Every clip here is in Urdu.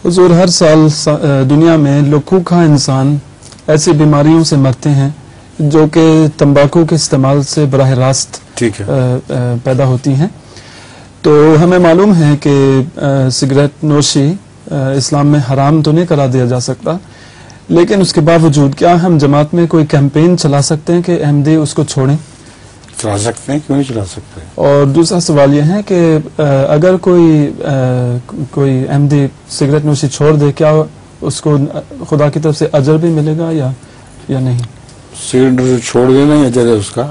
حضور ہر سال دنیا میں لکھوں کا انسان ایسی بیماریوں سے مرتے ہیں جو کہ تمباکو کے استعمال سے براہ راست پیدا ہوتی ہیں. تو ہمیں معلوم ہے کہ سگریٹ نوشی اسلام میں حرام تو نہیں کرا دیا جا سکتا، لیکن اس کے باوجود کیا ہم جماعت میں کوئی کیمپین چلا سکتے ہیں کہ احمدی اس کو چھوڑیں؟ چلا سکتے ہیں، کیوں نہیں چلا سکتے. اور دوسرا سوال یہ ہے کہ اگر کوئی احمدی سگریٹ نوشی چھوڑ دے، کیا اس کو خدا کی طرف سے اجر بھی ملے گا یا نہیں؟ سگریٹ نوشی چھوڑ دینا ہی اجر ہے اس کا،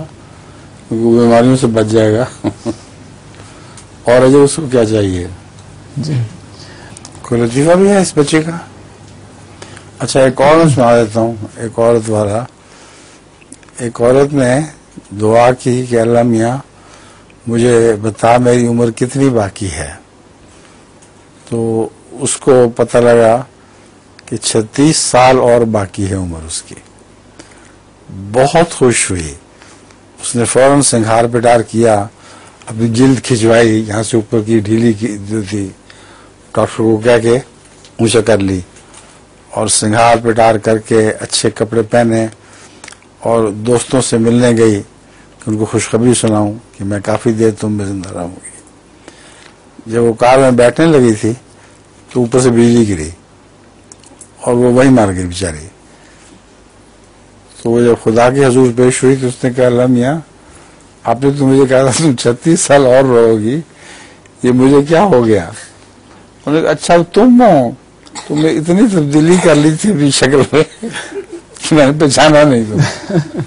کیونکہ وہ بیماریوں سے بچ جائے گا. اور اجر اس کو کیا چاہیے؟ جی کوئی لطیفہ بھی ہے اس بچے کا. اچھا ایک اور میں سنا دیتا ہوں. ایک عورت والا، ایک عورت نے دعا کی کہ اللہ میاں مجھے بتا میری عمر کتنی باقی ہے. تو اس کو پتہ لگا کہ 36 سال اور باقی ہے عمر اس کی. بہت خوش ہوئی. اس نے فوراً سنگھار پٹار کیا، اپنی جلد کھچوائی، یہاں سے اوپر کی ڈھیلی کی جو تھی ڈاکٹر کو کہہ کے اونچا کر لی، اور سنگھار پٹار کر کے اچھے کپڑے پہنے اور دوستوں سے ملنے گئی کہ ان کو خوشخبری سناؤں کہ میں کافی دیر تم میں زندہ رہوں گی. جب وہ کار میں بیٹھنے لگی تھی تو اوپر سے بجلی گری اور وہ وہیں مار گئی بیچاری. تو وہ جب خدا کے حضور پیش ہوئی تو اس نے کہا اللہ میاں آپ نے تو مجھے کہا تھا تم 36 سال اور رہو گی، یہ مجھے کیا ہو گیا؟ انہوں نے کہا اچھا تم ہو، تم نے اتنی تبدیلی کر لی تھی اپنی شکل میں کہ میں نے پہچانا نہیں تم.